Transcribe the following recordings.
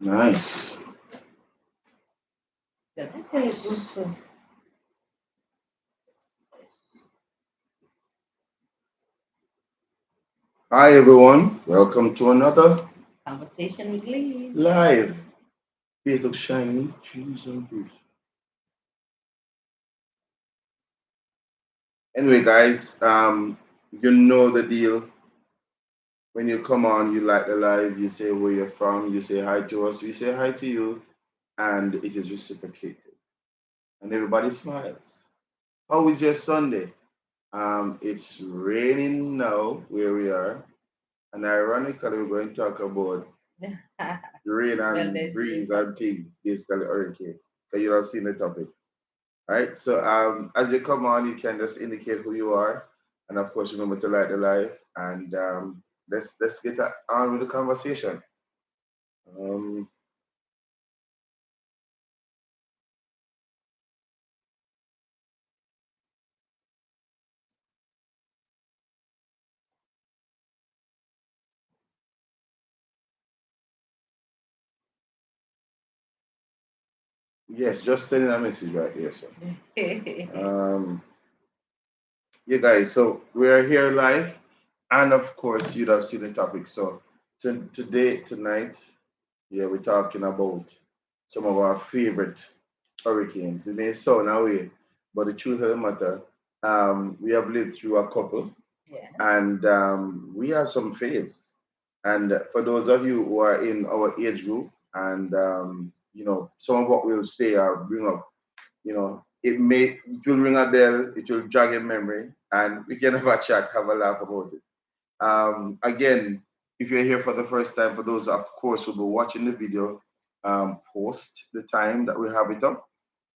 Nice. Yeah, that's very good too. Hi everyone. Welcome to another Conversation with Lee. live. Face look shiny. Trees and breeze. Anyway, guys, you know the deal. When you come on, you like the live. You say where you're from. You say hi to us. We say hi to you, and it is reciprocated, and everybody smiles. How is your Sunday? It's raining now where we are, and ironically, we're going to talk about rain Well, and there's breeze reason. and thing, basically hurricane. Because you have seen the topic, right? So as you come on, you can just indicate who you are, and of course, remember to like the live, and let's get on with the conversation. Um, yes, just sending a message right here, sir. Um, yeah, guys. So we are here live, and of course, you'd have seen the topic. So today, tonight, yeah, we're talking about some of our favorite hurricanes. It may sound away, but the truth of the matter, we have lived through a couple, Yes. and we have some faves. And for those of you who are in our age group, and some of what we'll say or bring up, it will ring a bell, it will jog in memory, and we can have a chat, have a laugh about it. Again, if you're here for the first time, for those, of course, who will be watching the video, post the time that we have it up.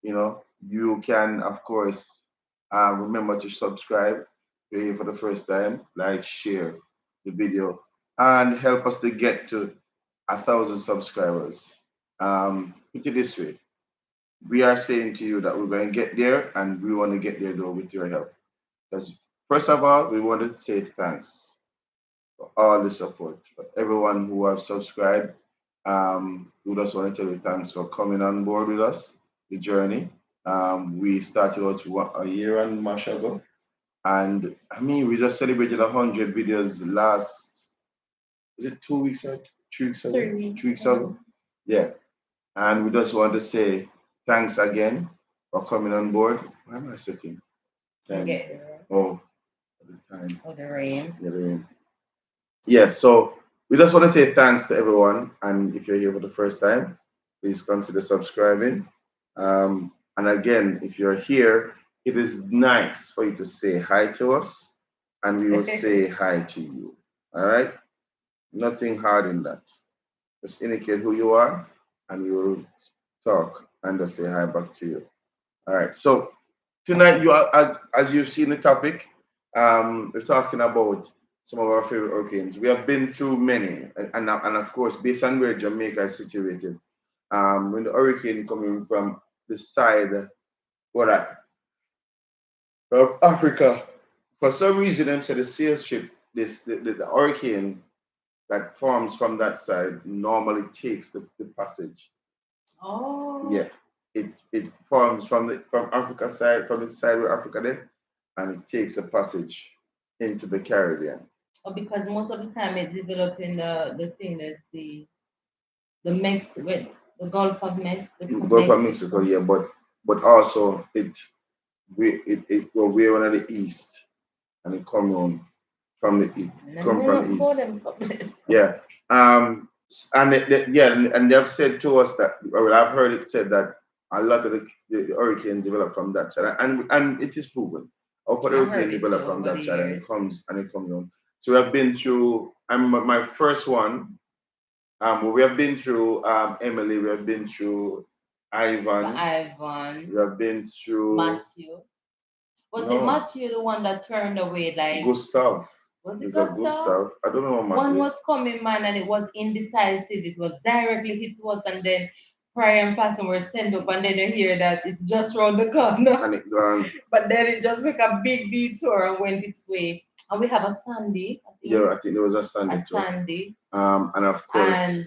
You can, of course, remember to subscribe if you're here for the first time, like, share the video, and help us to get to 1,000 subscribers. Put it this way, we are saying to you that we're going to get there, and we want to get there though with your help. Because first of all, we want to say thanks for all the support, for everyone who have subscribed. We just want to tell you thanks for coming on board with us, the journey. We started out a year and much ago, and I mean, we just celebrated 100 videos last. Was it 2 weeks ago? 3 weeks ago? 3 weeks. 3 weeks ago? Yeah. And we just want to say thanks again for coming on board. Why am I sitting? And Time. get there. Oh, the time. Oh, the rain. Yeah, the rain. Yeah, so we just want to say thanks to everyone. And if you're here for the first time, please consider subscribing. And again, if you're here, it is nice for you to say hi to us, and we will say hi to you. All right? Nothing hard in that. Just indicate who you are, and we will talk and just say hi back to you. All right. So tonight, as you've seen the topic, we're talking about some of our favorite hurricanes. We have been through many, and of course, based on where Jamaica is situated, when the hurricane coming from the side, what of Africa, for some reason, them said the sail ship, the hurricane that forms from that side normally takes the passage. Oh. Yeah, it forms from Africa side, from the side where Africa there, and it takes a passage into the Caribbean. Oh, because most of the time it developed in the thing that's the Mex with the Gulf of Go from Mexico, Mexico. yeah, but also it go way on the east, and it come on from the east, Never come know from enough the about east. them subjects. Yeah. And yeah, and they've said to us that, well, I've heard it said that a lot of the hurricane developed from that side, and it is proven. How the I heard hurricane it too developed from over the that side, years. and it comes on. So we have been through. My first one. We have been through Emily. We have been through Ivan. Ivan, We have been through Matthew. Was it no Matthew the one that turned away? Like, Gustav. was it There's a Gustav? Gustav. I don't know what One Matthew is. was coming, man, and it was indecisive. It was directly hit us, and then prayer and fasting were sent up, and then you hear that it's just round the corner. And it gone. But then it just make a big detour and went its way. And we have a Sandy, I think. Yeah, I think there was a A Sunday too. Sandy. And of course, And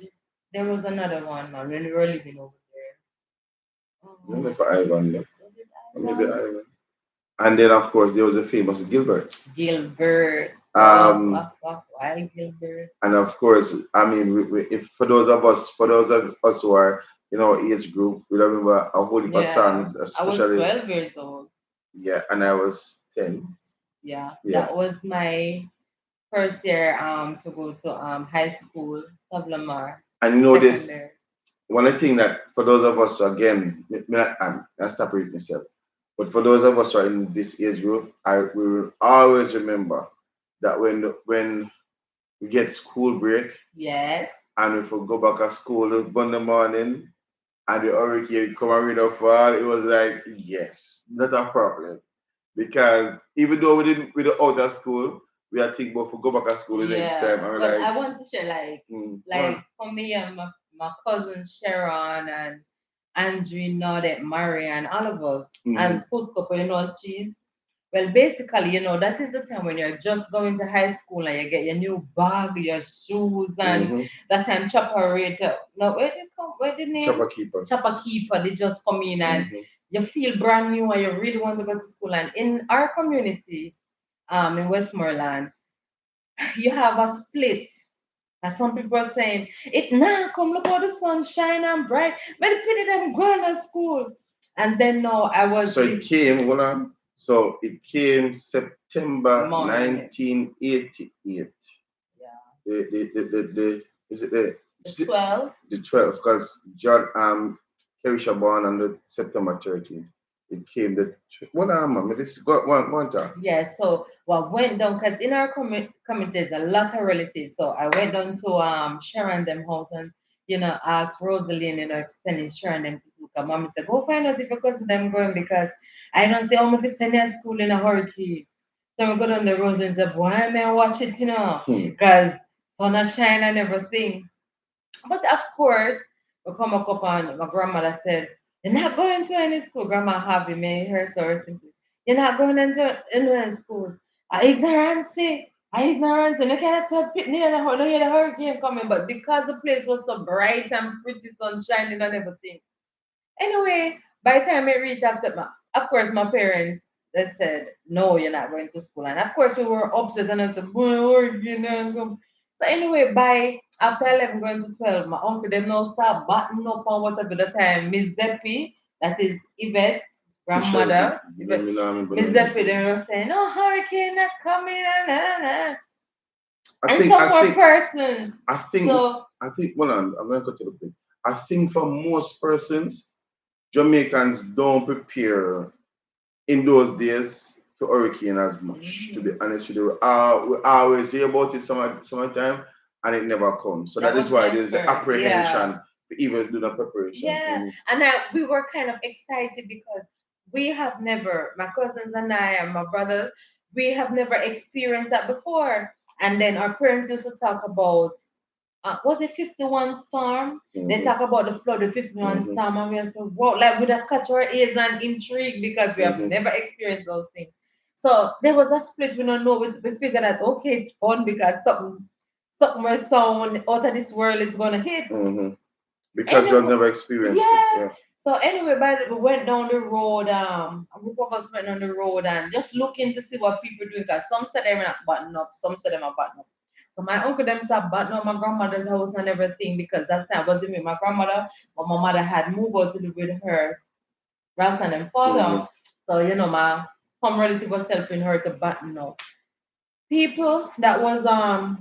there was another one, man, when we were living over there. Remember Oh, for Ivan, no? was it Or maybe Ivan? Ivan. And then of course there was a famous Gilbert. Gilbert. Um, Why Gilbert? and of course, I mean, if for those of us who are in our age group, we remember a whole heap of Yeah, songs, I was especially 12 years old. yeah, and I was 10. Yeah, Yeah, that was my first year to go to high school, Savlamar, and you know this secondary. one thing that for those of us again, I stop reading myself. But for those of us who are in this age group, I we will always remember that when we get school break Yes. and if we go back to school in the morning and the hurricane come and rain or fall, it was like yes, not a problem. Because even though we didn't out of school, we are thinking about to go back to school the next time Yeah, and we're but like, I want to share like one. for me and my cousin Sharon and Andrew, Naudet, Marian, all of us, Mm-hmm. and Cusco, you know, as cheese. Well, basically, that is the time when you're just going to high school and you get your new bag, your shoes, and Mm-hmm. that time Chopper Rate. No, where did come? Where the name? Chopper keeper. Chopper Keeper. They just come in and Mm-hmm. you feel brand new and you really want to go to school. And in our community, in Westmoreland, you have a split. And some people are saying, it now come look how the sun shine and bright. But the pity them going to school. And then no, I was So it came, hold on. So it came September morning. 1988. Yeah. Is it the The 12. the 12th? Because John Kerisha born on the September 13th. It came the what mama? This got one time. Yeah, so what went down because in our community there's a lot of relatives. So I went down to Sharon them house and asked Rosaline, if sending Sharon them to school. 'Cause mommy said, go find out if because them going because I don't say, oh, if send to school in a hurricane. So we go down the road and say, boy, man, watch it, because sun a shine and everything. But of course, we come up and my grandmother said, you're not going to any school. Grandma Harvey made her so simply. You're not going into any school. Ignorance. Ignorance. And you can't start picking in the hurricane coming. But because the place was so bright and pretty, sun shining and everything. Anyway, by the time it reached after of course, my parents they said, no, you're not going to school. And of course, we were upset and I said, boy, work, come. So anyway, by after 11 going to 12, my uncle them now start buttoning up on whatever the time. Miss Deppy, that is Yvette, Michelle, grandmother, Yvette, me know, Miss Deppy, they were saying, no, hurricane not coming, I and think some I more think persons. I think So, I think hold on, I'm gonna go to the point. I think for most persons, Jamaicans don't prepare in those days to hurricane as much. To be honest with you, we always hear about it summertime and it never comes. So that that is was why my there's the first, yeah. apprehension to even do the preparation. Yeah, and we were kind of excited because we have never, my cousins and I and my brothers, we have never experienced that before. And then our parents used to talk about, was it 51 storm? They Mm-hmm. talk about the flood, the 51 Mm-hmm. storm, and we are so, wow, like with a catch our ears and intrigue because we have Mm-hmm. never experienced those things. So there was a split, we don't know, we figured that, okay, it's fun because something was sound out of this world is going to hit. Mm-hmm. Because you have Anyway, never experienced it. yeah. Yeah. So anyway, we went down the road. A group of us went on the road and just looking to see what people doing. Cause some said they were not button up, some said them are button up. So my uncle them said button up my grandmother's house and everything because that time wasn't with my grandmother, but my mother had moved out to live with her grandson and Mm-hmm. father. So my some relative was helping her to button up. People that was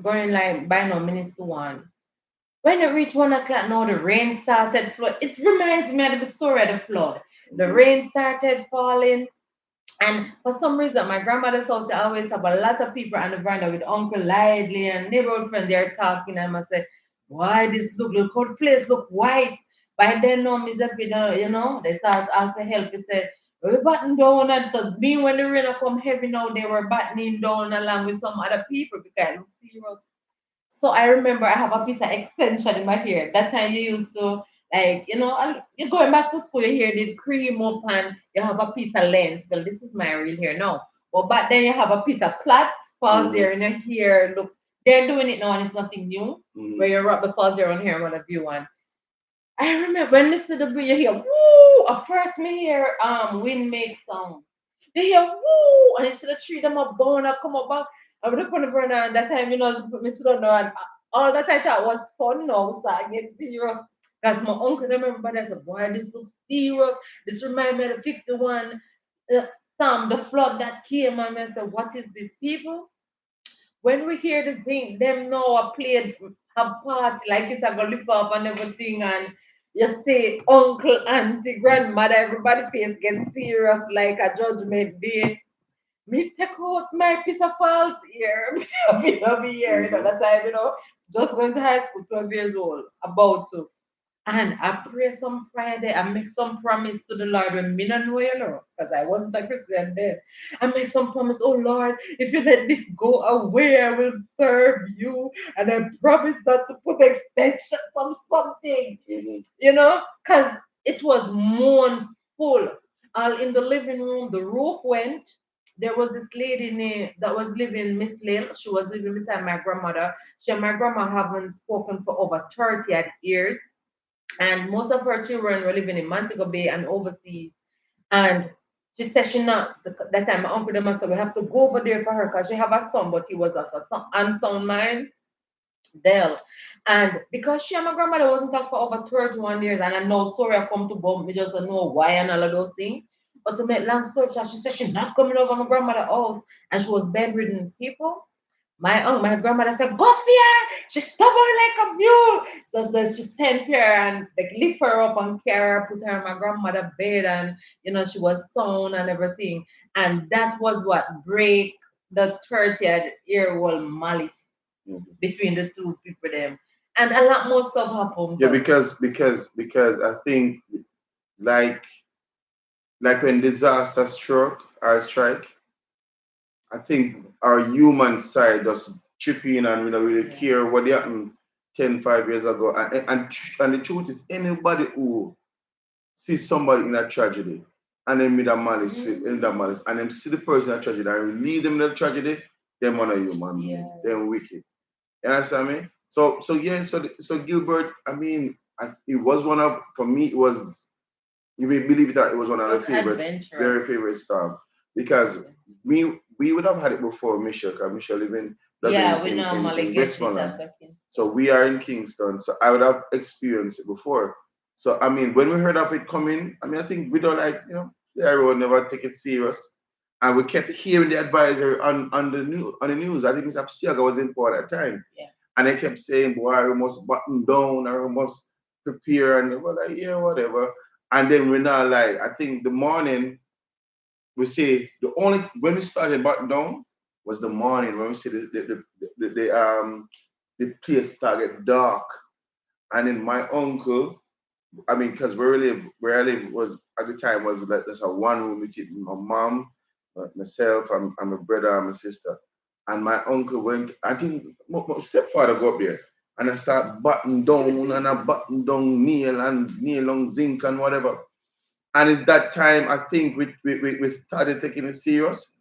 going like by no minutes to one. When it reached 1 o'clock now, the rain started flood. It reminds me of the story of the flood. The Mm-hmm. rain started falling, and for some reason, my grandmother's house I always have a lot of people on the veranda with Uncle Lively and neighborhood friends. They're talking, and I say, "Why this look how the place look white?" By then, no, Miss they start asking help. They said, "We batten down," and so me when the rain come heavy now, they were battening down along with some other people because it looks serious. So I remember I have a piece of extension in my hair. That time you used to like, you're going back to school, your hair did cream up and you have a piece of lens. Well, this is my real hair now. But back then you have a piece of plait falls Mm-hmm. there in your hair, look They're doing it now and it's nothing new. Where you rub the falls here on here and what have you. And I remember when Mr. the Bridge, you hear woo. At first, me hear wind make sound. They hear woo, and it's the tree them up bound up come up back. I would put the burner and that time, Mr. Don't know, and all that I thought was fun now start get serious. Because my uncle, remember, I said, boy, this looks serious. This remind me of the 51 storm, the flood that came. And I said, what is this, people? When we hear this thing, them know I played a part like it's a go lift up and everything, and you say uncle, auntie, grandmother, everybody face gets serious like a judgment day. Me take out my piece of false here. Me not be here, that time, just going to high school, 12 years old, about to. And I pray some prayer there. I make some promise to the Lord when me not know because I wasn't a Christian then. I make some promise, oh Lord, if you let this go away, I will serve you. And I promise not to put extensions on something, because it was mournful. All in the living room, the roof went. There was this lady that was living, Miss Lil. She was living beside my grandmother. She and my grandma haven't spoken for over 30 years, and most of her children were living in Montego Bay and overseas. And she said she not that time my uncle them said we have to go over there for her because she have a son, but he was of a unsound mind. Dell. And because she and my grandmother wasn't talking for over 31 years, and I know story I come to bump me just don't know why and all of those things. But to make long story short, she said she's not coming over my grandmother's house, and she was bedridden people. My grandmother said, go fear, she's stubborn like a mule. So she sent her and like lift her up and carry her, put her in my grandmother's bed, and she was sound and everything. And that was what break the 30th year old malice between the two people them. And a lot more stuff happened. Yeah, because I think like when disaster struck or strike, I think our human side just chip in and we don't really care what happened 5 years ago. And the truth is, anybody who sees somebody in a tragedy and then with a malice, in that malice, and then see the person in a tragedy and leave them in the tragedy, them on a human being, them wicked. You understand me? So Gilbert, I mean, it was one of, for me, it was, you may believe it, that it was one of the favorites, very favorite stuff, because we would have had it before Michelle, because Michelle live in in Westmoreland. So we are in Kingston, so I would have experienced it before. So I mean, when we heard of it coming, I mean, I think we don't like, the everyone never take it serious, and we kept hearing the advisory on the news. I think Mr. Siaga was in for at that time, and they kept saying, "Boy, we must button down, or we must prepare," and we were like, "Yeah, whatever." And then we're not like, I think the morning we say the only when we started button down was the morning when we see the place started dark. And then my uncle, I mean, because where I live was at the time was like there's a one room with my mom, myself, and my brother and my sister. And my uncle went, I think my stepfather got up there and I start button down and I button down nail on zinc and whatever. And it's that time I think we started taking it serious.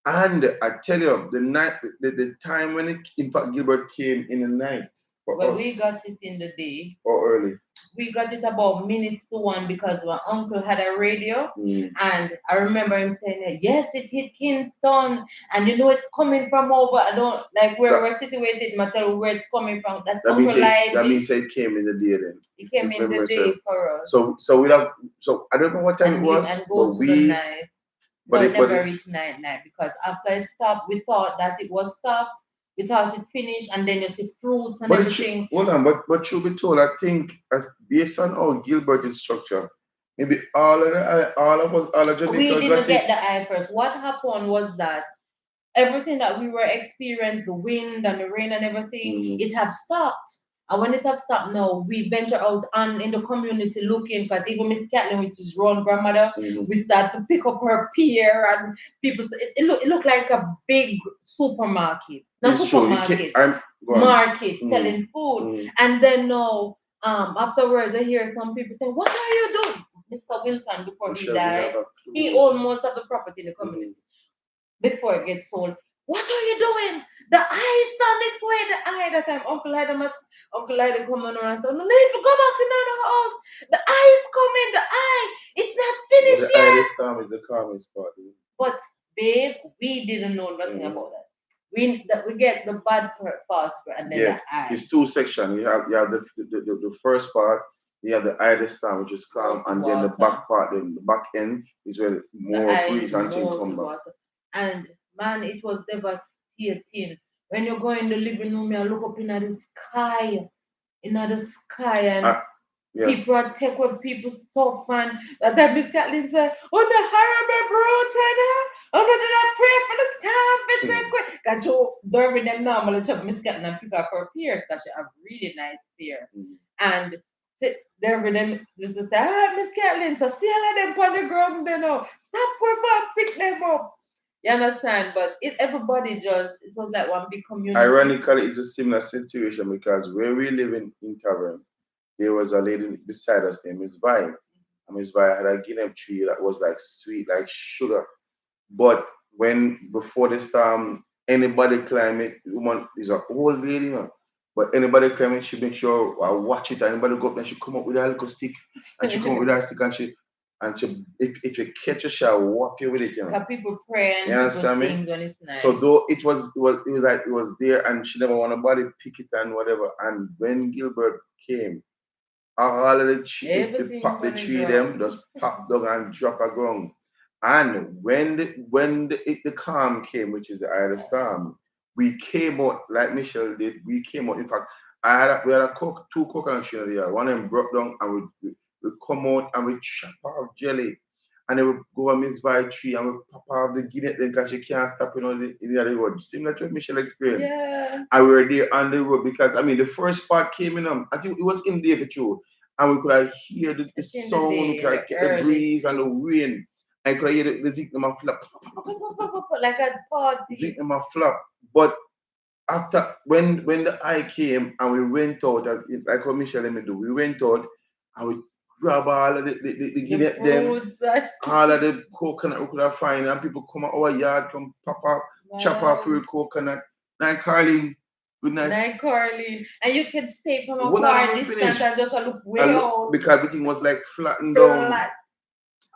And I tell you, the night, the time when it, in fact, Gilbert came in the night for Well, us. we got it in the day. Or early. We got it about minutes to one because my uncle had a radio, and I remember him saying, "Yes, it hit Kingston, and it's coming from over. I don't like where we're situated. Matter where it's coming from. That means it came in the day then. It came in the day for us. So I don't know what time it was, and go to the night. But it never reached night because after it stopped, we thought that it was stopped. We thought it finished, and then you see fruits and everything. Hold on, but truth be told, I think based on our Gilbert structure, maybe all of us, all of Jamaica. We didn't get the eye first. What happened was that everything that we were experiencing, the wind and the rain and everything, it have stopped. And when it have stopped now, we venture out and in the community looking, because even Miss Kathleen, which is Ron's grandmother, we start to pick up her peer, and people say it looked like a big supermarket. Not supermarket, market selling food. And then now, afterwards, I hear some people saying, "What are you doing?" Mr. Wilton, before he died, he owned most of the property in the community before it gets sold. "What are you doing? The ice on its way. that time. Uncle Hyde come on and said, no, need to go back in the house. The eye is coming, the eye. It's not But the finished eye yet. this time is the calmest part. But babe, we didn't know nothing about that. We get the bad part and then Yeah, the eye. it's two sections. You have the first part, you have the eye this time, which is calm, Mostly and then the water. back part, the back end is where The more eye breeze is and things mostly come back. water. And man, it was devastating. When you go in the living room, you look up in the sky, and Yeah. people are take with people's stuff, and that time Miss Kathleen said, "Oh, the horrible brutal, oh, did I pray for the staff and then quick." Cause you Derby them normally took Miss Kathleen and pick up her peers, cause she have really nice peer, and Derby them used to say, "Ah, Miss Kathleen, so see all of them on the ground, you know, stop going back, pick them up." You understand? But everybody just it was like one big community. Ironically, it's a similar situation because where we live in Tavern, there was a lady beside us named Miss Vi. And Miss Vi had a guinea tree that was like sweet, like sugar. But when before the storm, anybody climb it, woman is an old lady, you know. But anybody climb it, she make sure I watch it. Anybody go up there, she come up with a little stick, and she come up with a stick, and she if you catch her, she'll whop you with it, you know. Cause people pray and You understand me? things when it's nice. So though it was like it was there, and she never want nobody pick it and whatever. And when Gilbert came, all of the tree, it pop the tree them just pop down and drop a ground. And when the calm came, which is the Irish storm, we came out like Michelle did. We came out. In fact, we had two coconut trees there. One of them broke down, and we come out and we chop off jelly, and then we go and Miss Vi tree and we pop off the guinea then because she can't stop in the road. Similar to what Michelle experienced. Yeah. And we were there on the road because I mean the first part came in. I think it was in there too, and we could hear the sound, we could get the breeze and the wind. I could hear the zinc in my flap. Like a party. Zinc in my flap. But after when the eye came and we went out, like what Michelle let me do, we went out and we grab all of the guinea them, all of the coconut we could have find, and people come out our yard, come pop up, chop off your coconut. Night Carlin, good night. Night Carlin. And you can stay from a far distance and just look way out. Because everything was like flattened down.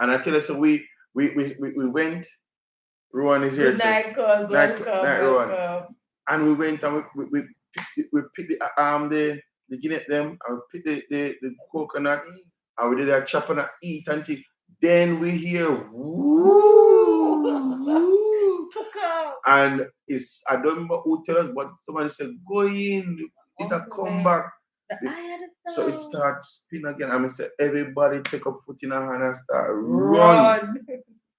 And I tell you, so we went. Rowan is here. Good night, cuz. Night, Rowan. And we went and we picked the guinea them and we picked the coconut and we did a chop and a eat until then we hear woo, woo. And it's I don't remember who tell us, but somebody said go in, it'll come back. So it starts spin again. I mean, say everybody take a foot in a hand and start run.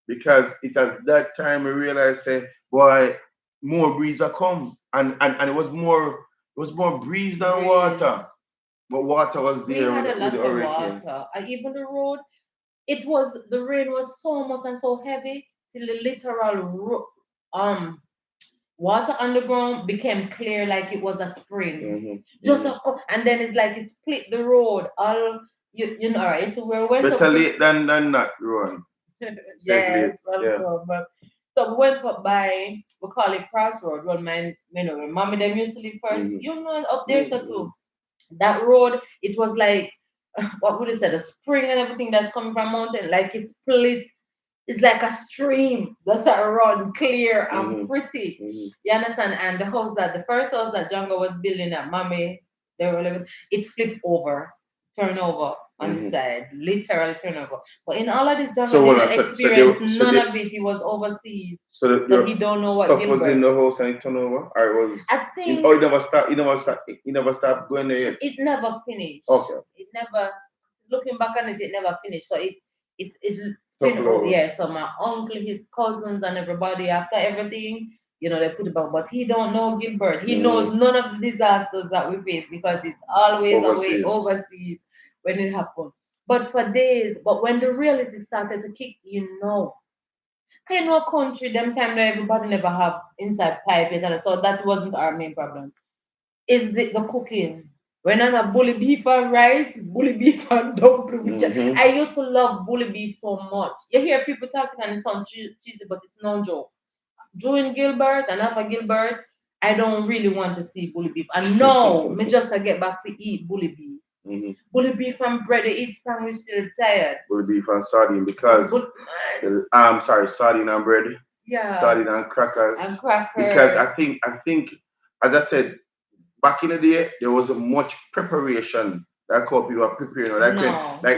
Because it has that time we realized say, boy, more breeze are come. And it was more breeze than water. But water was there with the hurricane. Water. And even the road, the rain was so much and so heavy till the literal water underground became clear like it was a spring. And then it's like it split the road. All you know, right? So we went better late than not, Ron. Yes, welcome. So we went up by we call it Crossroad. Well, when mommy them used to live first, you know, up there so too. That road, it was like what would you say, the spring and everything that's coming from mountain, like it's split. It's like a stream that's run clear and pretty. You understand? And the first house that Django was building at mommy, they were living, it flipped over, turn over on the side, literally turn over. But in all of this Django didn't experience none of it. He was overseas, so he don't know what stuff was in the house and it turned over. Or it was. I think. Or it never stopped going there yet. It never finished. Okay. It never. Looking back on it, it never finished. So it yeah. So my uncle, his cousins, and everybody after everything, they put it back. But he don't know Gilbert. He knows none of the disasters that we face because it's always away overseas when it happened. But for days, but when the reality started to kick, country, them time that everybody never have inside pipe, so that wasn't our main problem. Is the cooking. When I have bully beef and rice, bully beef and dumpling. I used to love bully beef so much. You hear people talking and it sounds cheesy, but it's no joke. During Gilbert and after Gilbert, I don't really want to see bully beef. And no, me just get back to eat bully beef. Mm-hmm. Bully beef and bread, I eat sandwich still tired. Bully beef and sardine because I'm sorry, sardine and bread. Yeah. Sardine and crackers. And crackers. Because I think, as I said, back in the day, there wasn't much preparation that people were preparing.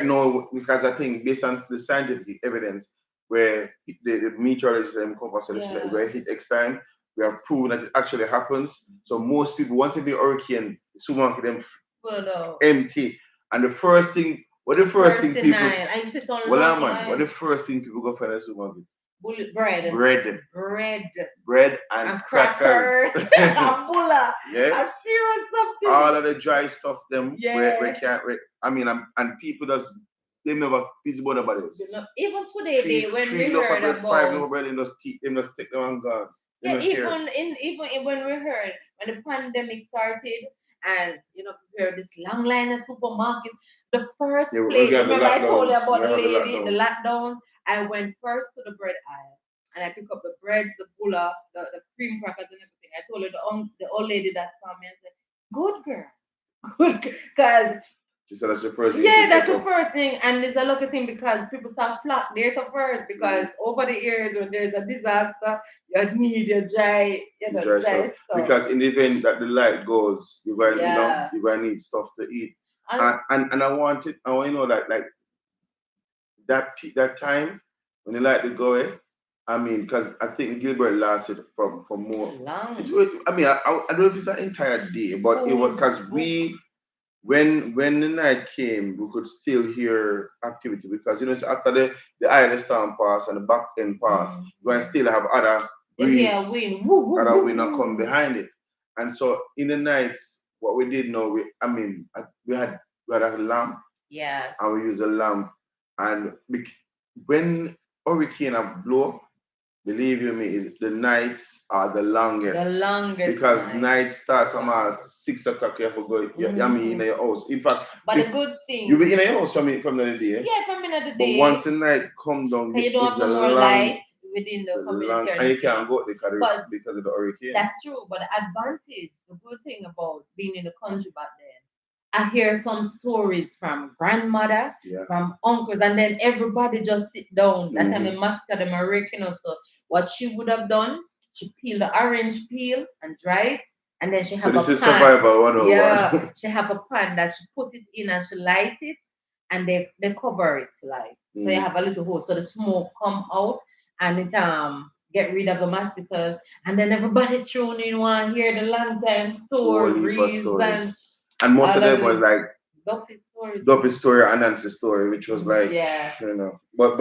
No, because I think based on the scientific evidence, where the meteorites and compass where it hit X time, we have proven that it actually happens. So most people, once it be hurricane, the supermarket them empty, and the first thing, what the first thing people, what the first thing people go find in the supermarket? Bread and crackers. Yes. Something. All of the dry stuff them we can't. And people just they never feasible about this. Even today, when we heard about 5 loaf bread, they just take them and gone. Even when we heard when the pandemic started, and we heard this long line of supermarket. The first place, remember I told you about the lady in the lockdown. I went first to the bread aisle. And I pick up the breads, the bulla, the cream crackers and everything. I told her the old lady that saw me and said, "Good girl, good," because she said that's the first thing. Yeah, that's the first thing, and it's a lucky thing because people start flock. There's a first because over the years when there's a disaster, you need your dry stuff. Because in the event that the light goes, you're gonna need stuff to eat. And I want to know like that time when the light would go away. Because I think Gilbert lasted for more. Long. I don't know if it's an entire day, but it was because when the night came, we could still hear activity because after the eye storm pass and the back end pass, we can still have other breeze, other wind come behind it. And so in the nights, what we did know, we had a lamp, and we used a lamp, and when hurricane blow. Believe you me, is the nights are the longest. Because nights start from 6 o'clock. You have to go. In your house. In fact, but the good thing you be in your house from the day. Yeah, from the day. But once the night come down, you don't have more light within the community. And you can't go because of the hurricane. That's true, but the advantage, the good thing about being in the country back then, I hear some stories from grandmother, from uncles, and then everybody just sit down. That time the master them are raking us. So what she would have done, she peel the orange peel and dry it, and then she have a pan. So this is survival 101. She have a pan that she put it in and she light it, and they cover it like. So you have a little hole, so the smoke come out, and it get rid of the mosquitoes, and then everybody tune in one hear the long time stories and most of them was like Duffy story and Nancy story, which was like But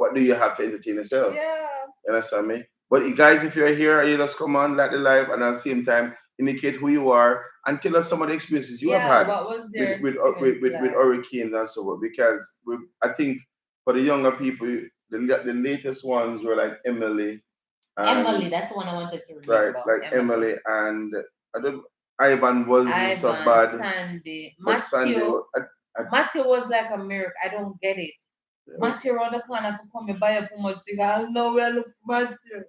what do you have to entertain yourself? Yeah. You understand me? But guys, if you're here, you just come on, like the live, and at the same time indicate who you are and tell us some of the experiences you have had with hurricanes and so on. Because I think for the younger people, the latest ones were like Emily. Emily, that's the one I wanted to read about. Like Emily and Ivan wasn't so bad. Sandy. Matthew was like a miracle. I don't get it. Matthew around the corner to come and buy up for much cigar. No, we look for Matthew.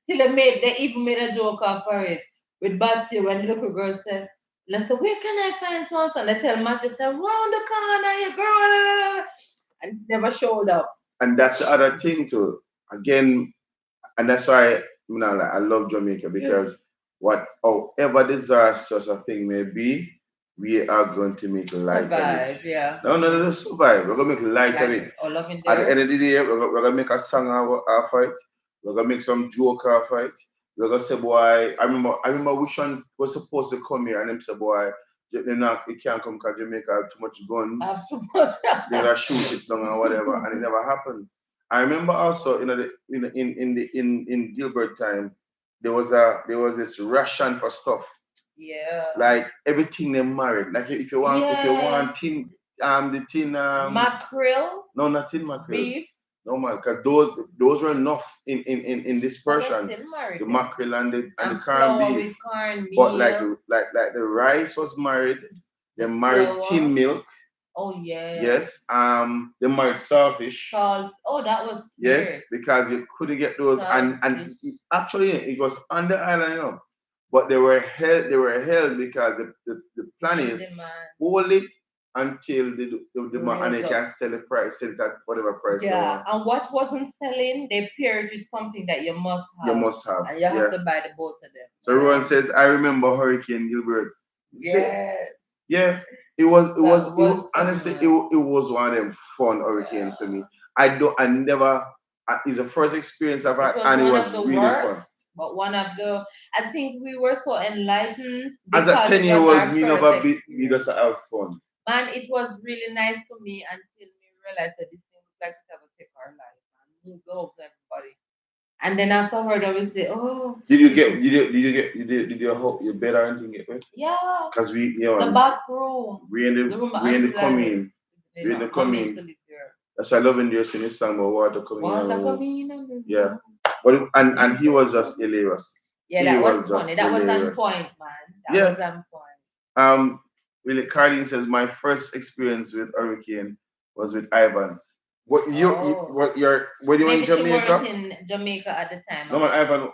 Till they even made a joke of it with Matthew when the little girl said, "Let's say, where can I find so and they tell Matthew, say, round the corner, you girl, and never showed up. And that's the other thing too. Again, and that's why I love Jamaica because however disastrous a thing may be, we are going to make light of it. Yeah. No, survive. We're gonna make light of it. At the end of the day, we're gonna make a song off it. We're gonna make some joke off it. We're gonna say, boy, I remember which one was supposed to come here, and them say, boy, you can't come because Jamaica have too much guns. They're gonna shoot it down or whatever, and it never happened. I remember also, in Gilbert time, there was this ration for stuff. Yeah. Like everything they married. Like if you want tin the tin mackerel. No, not tin mackerel. Beef. No man, because those were enough in dispersion. The mackerel and the corned beef. But like the rice was married. They married tin milk. Oh yeah. Yes. The mild saltfish. Salt. Oh, that was Yes, fierce. because you couldn't get those, and Saltfish. actually it was on the island, but they were held because the plan The is demand. hold it until the and they Raise can up. sell it at whatever price you Yeah. want. And what wasn't selling, they paired with something that you must You have. must have, And you have yeah. to buy the both of them. So everyone says, I remember Hurricane Gilbert. Yes. Yeah, it was honestly, something else. it was one of them fun hurricanes for me. I never, it's the first experience I've It had, was and it one was of the really fun. worst, but one of the. I think we were so enlightened As a because it 10-year was old, our me first never be experience. just to have fun. Man, it was really nice to me until we realized that this thing looked like it ever take our life and move over everybody. And then afterward, I will say, oh, Did you this get? is Did your your bed or anything get wet? yeah, Cause the back room, the room we in the until I left. coming, we in the Mommy used to coming. live there. That's why I love when you're singing this song about water coming in Water and room. coming in and Yeah, room. but and he was just hilarious. Yeah, He that was was funny. just That was on hilarious. point, man. That Yeah. was on point. Really, Cardine says my first experience with hurricane was with Ivan. Oh. Were you in Maybe she weren't Jamaica? in Jamaica at the time. No man, Ivan.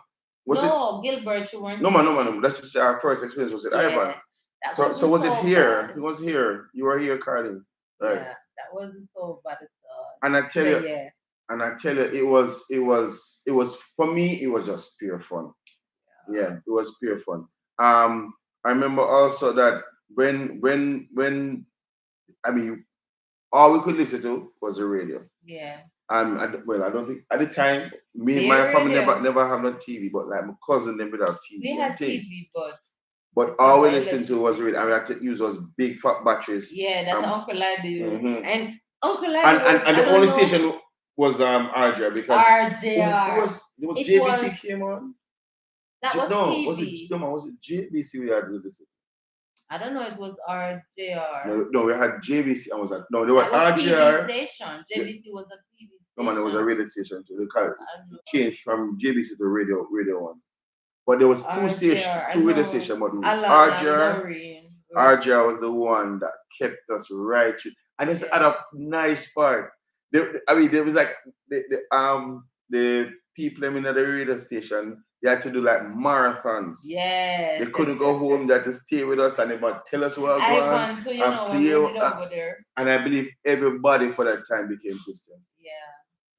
Was it? No, Gilbert, you weren't No in man, no man. Jamaica. No. That's just our first experience was with Ivan. Yeah, that So wasn't was it so here? It bad. was here. You were here, Cardine. Right. Yeah, that wasn't so bad at all. And I tell Yeah, you, yeah. it was for me. It was just pure fun. Yeah, it was pure fun. I remember also that when I mean, all we could listen to was the radio. Yeah. I don't think at the time Bay my family Radio. never have no TV, but like my cousin them would have We TV and had thing. TV, but But it was all we the listened to was electricity. radio, and we had to use those big fat batteries. Yeah, that's Uncle Lady used. Mhm. And Uncle Lady And, was, and and I the don't only know, station was RJR because who RJR. was there was It JBC was, came on. that was No, TV. was it JBC we had to listen? I don't know, it was RJR. No, we had JBC. I was like, no, there was That was TV RJR. station. JBC was a TV No man, there was a station. radio station too. They called I don't it know. changed from JBC to radio one. But there was RJR. I two radio know stations, but Alan and RJR Lorraine. RJR was the one that kept us right through. And it's Yeah. at a nice part. There was like the people in the radio station, they had to do like marathons. Yes. They couldn't go home, they had to stay with us and they would tell us what going on. Ivan too, when we did over there. And I believe everybody for that time became Christian. Yeah.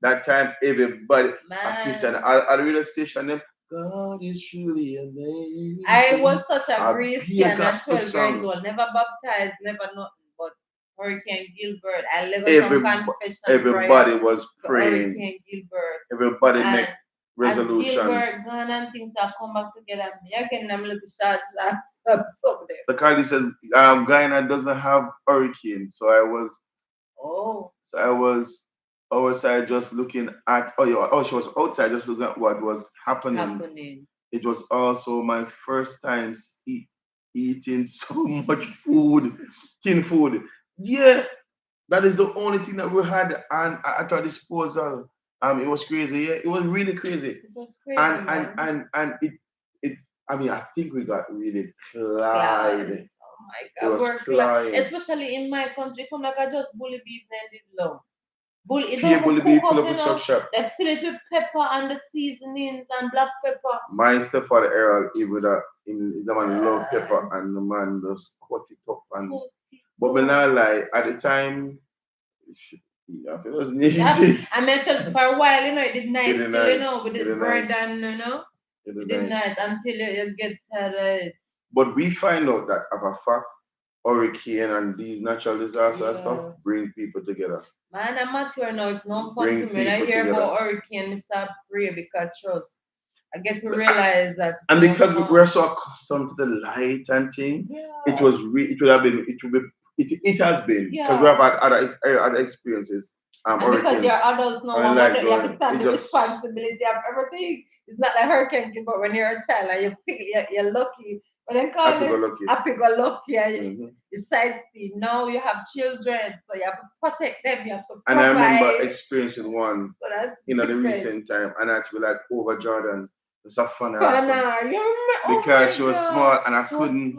That time everybody Man. Christian. At the radio station them, God is truly amazing. I was such a breeze be a can at gospel 12 years song. old. Never baptized, never nothing. But Hurricane Gilbert. I live on confession Everybody prayer was to praying. Hurricane Gilbert. Everybody And make as resolution. Gilbert gone and things that come back together, me again them little shots up there. So Carly says, Guyana doesn't have hurricane. So I was outside just looking at she was outside just looking at what was happening. It was also my first time eating so much food, tin food. Yeah, that is the only thing that we had at our disposal. It was crazy. Yeah, it was really crazy. It was crazy, and man. and it. I mean, I think we got really Clyde. Oh my God, we're Clyde. Especially in my country, come like I just bully beef and did love. It don't bully cook beef up, full of structure. They fill it with pepper and the seasonings and black pepper. My stepfather Errol, the man love pepper and the man just cut it up but me not lie, at the time it was needed. I mean, for a while, it did nice still, with the bread and it did nice until you get tired. But we find out that of a fact, hurricane and these natural disasters stuff bring people together. Man, I'm mature now. It's no fun to me. When I hear about hurricane, I start praying because trust. I get to realize that. And because we're so accustomed to the light and thing, it would have been, it has been, because we have had other experiences. And because you're adults now, you have to stand the responsibility of everything. It's not like hurricane, but when you're a child and you're lucky. When they call it happy-go-lucky, and you sidestep. Now you have children, so you have to protect them. You have to provide. And I remember experiencing one in the recent time, and I had to be like over Jordan. It's a fun because she was small and I couldn't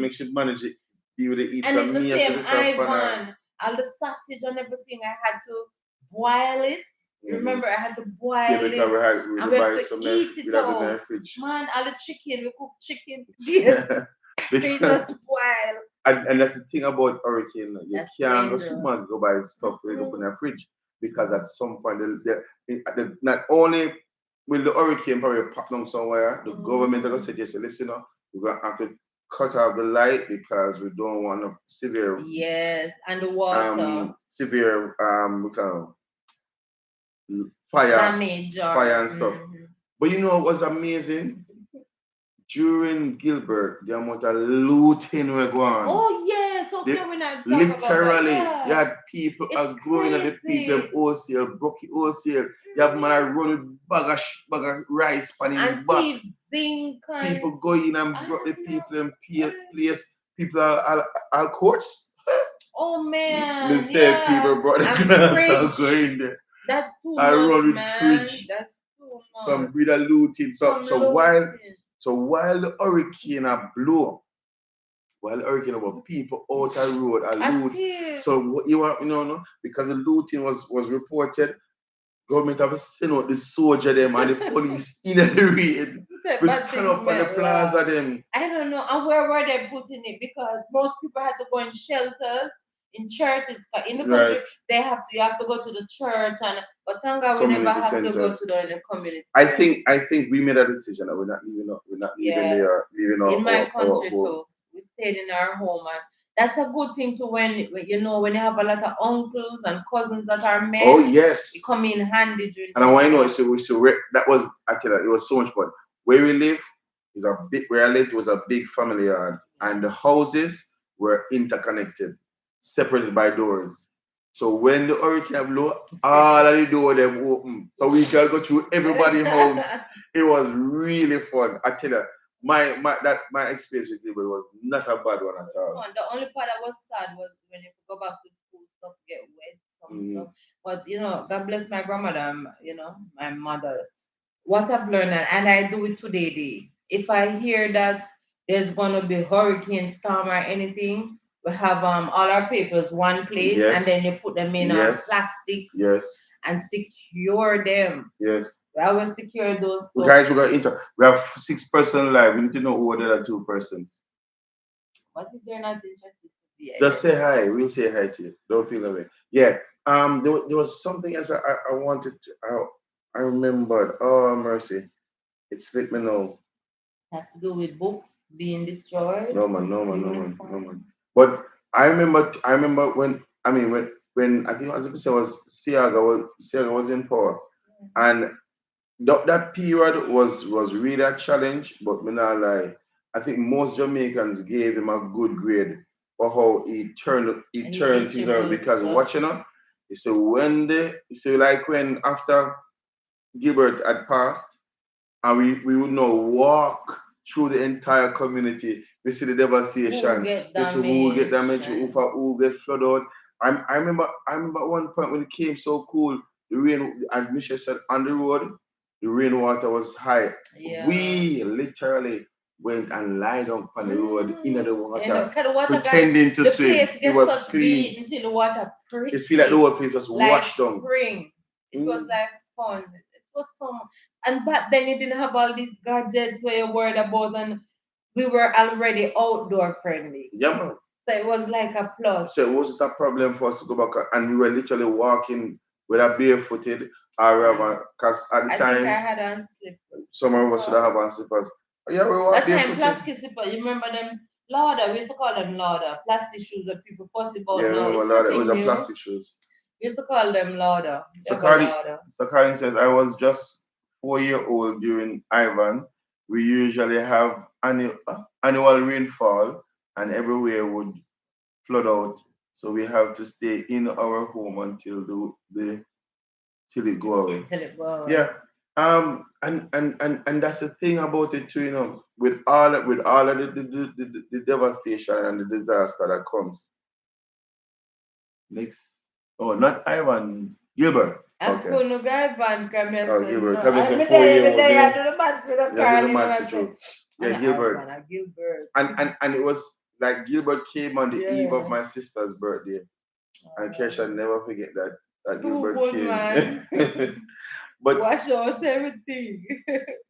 make she manage it. You would eat And it's some the meat same with some fun. Ivan. All the sausage and everything, I had to boil it. Mm-hmm. Remember, I had to Yeah, boil because it. we And would we have buy to some there, eat it we'd have them in out. the fridge. Man, all the chicken, we cook chicken. Yes, they Because just boil. and that's the thing about hurricane. You That's can't go dangerous. supermarket go buy stuff to open Mm-mm. a fridge because at some point not only will the hurricane probably pop down somewhere, the government are gonna Mm-hmm. suggest, listen, we're gonna have to cut off the light because we don't want a Yes, and the water severe kind of fire damage fire or and stuff. But you know what was amazing? During Gilbert, the amount of looting were going. oh yes, okay, They we're not talking about that. literally, you Yes, had people it's are going at the people crazy. them wholesale, bucket wholesale. You have man that run with bag of rice pan And him back. teeth, zinc, and People go in and I brought the don't know. people in place. People are courts. Oh The man, same yeah. people brought the And glass and go fridge. in there. That's too I much, run with man. fridge. That's too Some much. breeder looting. So Some so while looting. so while the hurricane are blow, while the hurricane about people out the road are I loot. see. So what you want, no, because the looting was reported, government have sent out the soldier them and the police in the raid. We Bad stand things up on the went wrong. plaza them. I don't know. And where were they putting it? Because most people had to go in shelters, in churches. But in the country, Right. they have to. You have to go to the church, and but thank God we never Community have to go centers. to the community. I think we made a decision that we're not leaving Yeah, there, leaving in my our country home. too, we stayed in our home, and that's a good thing to when you know when you have a lot of uncles and cousins that are Oh men, yes. it come in handy during And I those want to know, times. that was, I tell you, it was so much fun. Where we live is a big, where I lived was a big family yard, and the houses were interconnected, separated by doors. So when the hurricane blew, all of the door them open, so we can go through everybody's house. It was really fun. I tell you, my experience with Gilbert was not a bad one at all. The only part that was sad was when you go back to school, stuff get wet, some stuff. But God bless my grandmother, my mother. What I've learned, and I do it today, if I hear that there's gonna be hurricane storm or anything, we have all our papers one place, and then Yes. you put them in Yes. plastics Yes. and secure them. Yes. I will secure those Well, stuff. guys, we have 6 person live. We need to know who are the other 2 persons. What if they're not interested to be Just say identified? hi. We'll say hi to you. Don't feel away. Yeah. There was something else I wanted to. I remembered. Oh mercy, it slipped me now. Has to do with books being destroyed. No man, no man, no man, no Uniform. man. But I remember when I mean when I think as I was Siaga was in power, and that period was really a challenge, but me not lie. I think most Jamaicans gave him a good grade for how he And he turned things around distributes because stuff. watching her, so like when after Gilbert had passed and we would now walk through the entire community. We see the Who devastation. get We see who get damaged damaged, who get flooded out. I remember at one point when it came so cool, the rain, as Michelle said, on the road, the rainwater was high. yeah. We literally went and lied on the road in the water, 'cause the water pretending to the swim. place It gets was such clean. beat until the water It feel like the pretty, whole place was like washed down. spring. It was Mm. like fun. It was and back then you didn't have all these gadgets where you're worried about, and we were already outdoor friendly. Yeah, man. So it was like a plus. So it wasn't a problem for us to go back, and we were literally walking with a barefooted or whatever. Because at the I think I time, had on slippers. some of us should have on slippers. Yeah, we walked That time barefooted. plastic slippers, you remember them? Lauder, we used to call them lauder. Plastic shoes that people fuss about Yeah, now. remember It's that? It was nothing a new. plastic shoes. We used to call them lauder. So Ever lauder. Cardi says, I was just 4 year old during Ivan. We usually have annual rainfall, and everywhere would flood out. So we have to stay in our home until the till it go away. Till it go away. Yeah. And that's the thing about it too, with all of the devastation and the disaster that comes. Next, oh, not Ivan, Gilbert. I Okay. couldn't go van come here. Oh, So Gilbert. no. Come I here, me 4 year old. there, I do the man to the Yeah, do the Carl, match with you. Yeah, And Gilbert. Ivan, Gilbert. And it was like Gilbert came on the eve of Yeah. my sister's birthday, and Kesha Oh, never forget that too Gilbert good, man. came. But Wash out everything.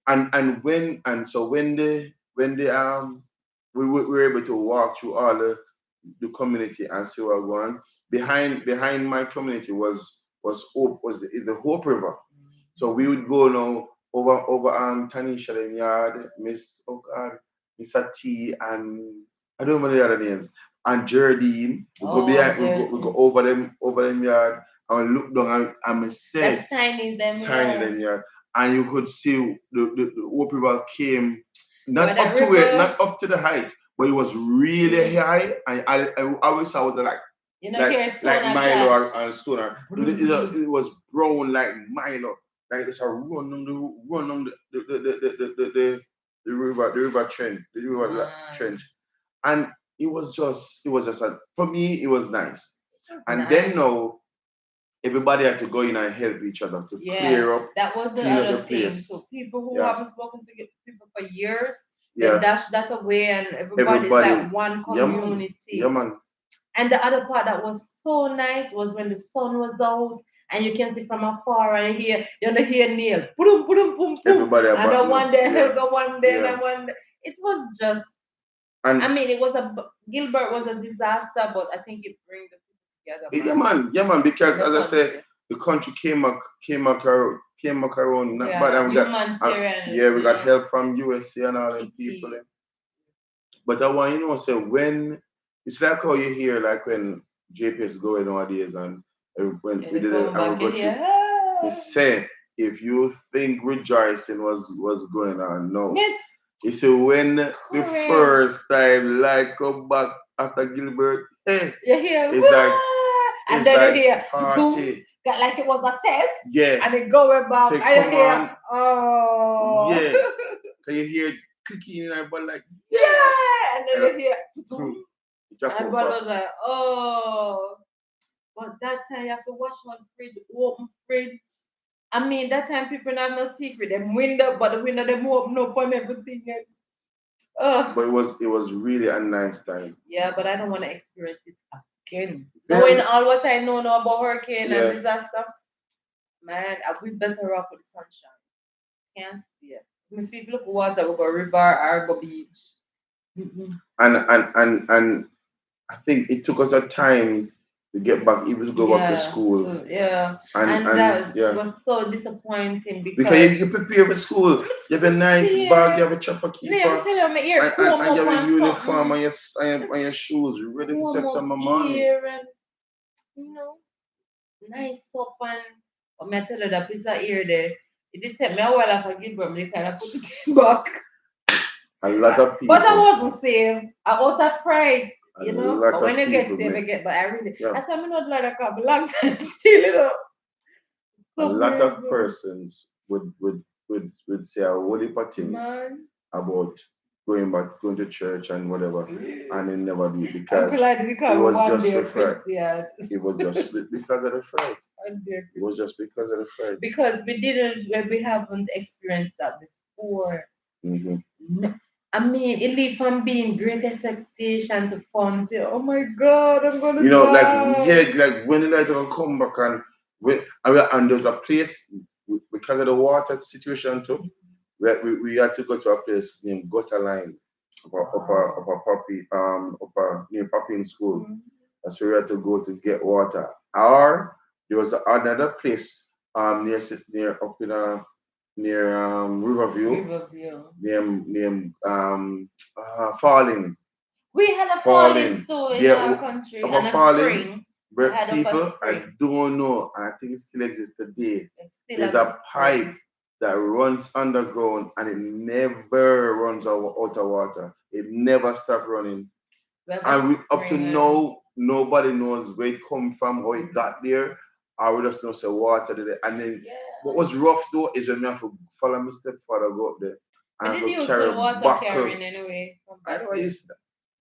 and when and so when the we were able to walk through all the community and see what going on. Behind my community was is the Hope River. So we would go now over Tanisha them yard, Miss oh God, Mr. T and I don't remember the other names. And Jardine. We go Oh, behind we go over them yard and we look down and we say that's tiny, them, tiny yeah. them yard. And you could see the Hope River came Where not the up to it, river, not up to the height, but it was really high. And I always saw it you know, here's stone like and Milo clash. and Stoner. Broom. It was brown like Milo. Like it's a run on the river trench, Man, trench. And it was just a for me it was nice. that's And then nice. now everybody had to go in and help each other to Yeah, clear up, that was the clean up the other thing. So place. people who Yeah, haven't spoken to people for years, they yeah. dash that away, and everybody's Everybody, like one yeah community. man. And the other part that was so nice was when the sun was out and you can see from afar and you know, hear nail, boom, boom, boom, boom, Everybody and the about one there, yeah, the one there, yeah. and one. It was just. I And mean, it was Gilbert was a disaster, but I think it brings the people together, man, yeah man, in because the as I said, country. the country came back around not bad, Yeah, and we got humanitarian, yeah we got help from USA and all them people. key. But I want say when it's like how you hear like when JPS going nowadays and when And we they did it come and back we in go through here. we say if you think rejoicing was going on, no. Miss You see when the Courage. first time like come back after Gilbert, hey, You hear, it's like "Wah!" And it's then you like hear, "Tutum," party. got like it was a test, Yeah. and it going back, Say and you come hear, on. oh, Yeah. Can you hear clicking in our butt like yeah? yeah, and then And you hear, "Tutum," drop and out God back. was like, oh. But that time you have to wash one fridge, open fridge. I mean, that time people have no secret. Them window, but the window them open up and everything. And, But it was really a nice time. yeah, but I don't want to experience it again. Knowing Well, all what I know now about hurricane and yeah. disaster, man, I'll be better off with the sunshine. Can't see it. If you look water, we go river or go beach. Mm-mm. And I think it took us a time to get back, even to go back to Yeah, school. so, yeah, and And that yeah. was so disappointing Because because you prepare for school. You have a nice bag, you yeah. have a chopper Let me keeper, tell you, my ear comb and you up have a on uniform something. and your shoes ready for Comb up September morning. here and you know, nice up and but me tell you that piece of ear there. It did take me a while after Gilbert, me kind of put it back. A lot of But I people, wasn't safe. I out of fright, a you know. lot But when of you get people safe, make you get. But I really, yeah, I said, I'm not like a couple long time till you know. a So lot of crazy, persons would say a whole heap of things man. about going to church and whatever, and they never do it I'm because glad we it come was one just day the fright. Christian. It was just because of the fright. One day It was just because of the fright. because we haven't experienced that before. Hmm. No. I mean, it leave from being great expectation to fun to oh my god, I'm You gonna know, like die. yeah, like when the light gonna come back and there's a place because of the water situation too. We had to go to a place named Gutter Line, Wow. upper Poppy, upper near Poppy in school. Mhm. That's where we had to go to get water. Or there was another place near up in near Riverview Riverview. named Falling. We had a falling Falling. store in There our country upper and a Falling spring. We where had up a people I spring. don't know, and I think it still exists today. It's still There's have a a pipe spring. that runs underground and it never runs out of water. It never stops running. We have a And we up to spring and now, nobody knows where it come from, how it got there. I we just know say water did it. And then what yeah. was rough though is when we have to follow my stepfather go up there We and have didn't to use carry full a water buckle. carrying anyway from I back know I then. used to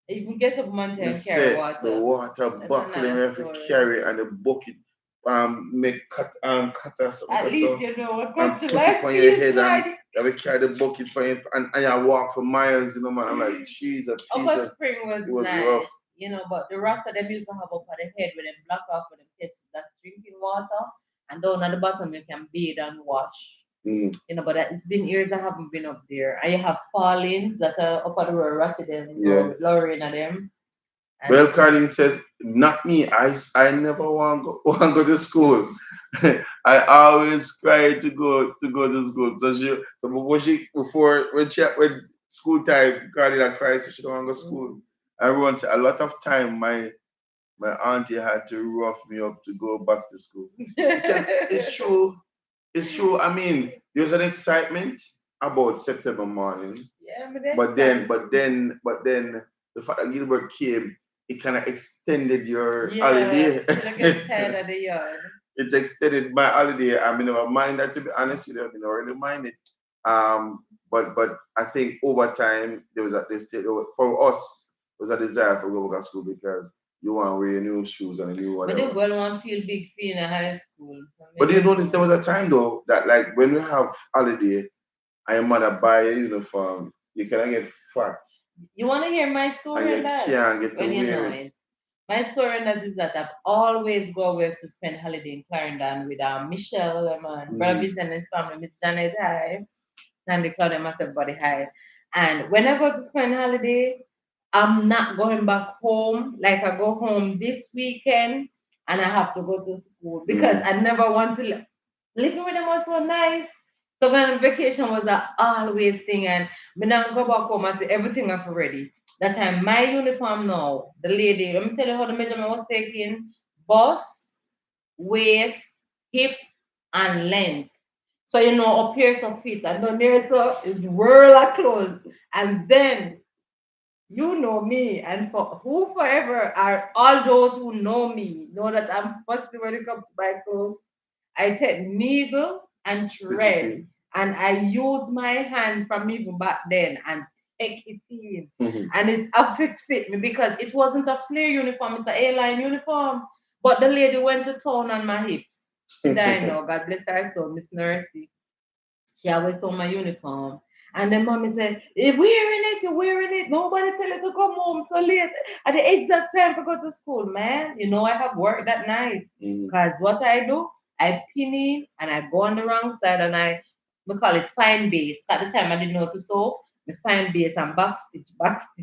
If we get up mountain we and carry say the water, water that's buckle and we another have to story. carry and the bucket. make cutter At something least so you know what and country put it life on your feels head and like. you will carry the bucket for you and you walk for miles, you know, man. I'm like, Jesus, Upper Jesus. Spring was It was rough. nice, you know, but the rest of them used to have up at the head with them block off with them kids that's drinking water, and down at the bottom you can bathe and wash. Mm. You know, but it's been years I haven't been up there. And you have Fallings that are up at the road, Rotterdam Yeah. Road, Lorraine and them. And Well, Carlin says, not me. I never want to go, want to go to school. I always cry to go to school. So before when school time, Carlin had cried, so she don't want to go to school. Everyone said a lot of time my auntie had to rough me up to go back to school. Because it's true. It's true. I mean, there's an excitement about September morning. yeah, But then the fact that Gilbert came, it kind of extended your yeah, holiday. till I get tired of the yard. It extended my holiday. I mean, never mind that, to be honest with you. I mean, I really mind it. But I think over time there was a this for us was a desire for go back to school because you want to wear new shoes and a new But the whatever. well one feel big feel in high school. So But maybe you I notice there go. was a time though that like when we have holiday, I am mother buy a uniform, you cannot get fat You wanna hear my and story on you that? can't get to When you wear know it. it. My story on that is that I've always go away to spend holiday in Clarendon with Michelle, brother Mm. Vincent and his family, Miss Janet High, and the Claudia Matter Body High. And when I go to spend holiday, I'm not going back home. Like I go home this weekend and I have to go to school because Mm. I never want to living with them was so nice. So going on vacation was a always thing and me now go back home and everything I've ready. That time my uniform now, the lady, let me tell you how the measurement was taken. Bust, waist, hip, and length. So you know a pair of feet and down there so is whirl of clothes. And then you know me, and for who forever are all those who know me know that I'm fussy when it comes to my clothes. I take needle and Stitch it thread, in. and I use my hand from even back then and take it in, Mhm. and it fit me because it wasn't a flare uniform; it's an airline uniform. But the lady went to town on my hips. She died now. God bless her soul, Miss Mercy. She always saw my uniform. And then mommy said, you're wearing it, you're wearing it. Nobody tell you to come home so late at the exact time to go to school, man. You know I have work that night. Mhm. Because what I do, I pin in and I go on the wrong side and we call it fine base. At the time I didn't know to sew. The fine base and back stitch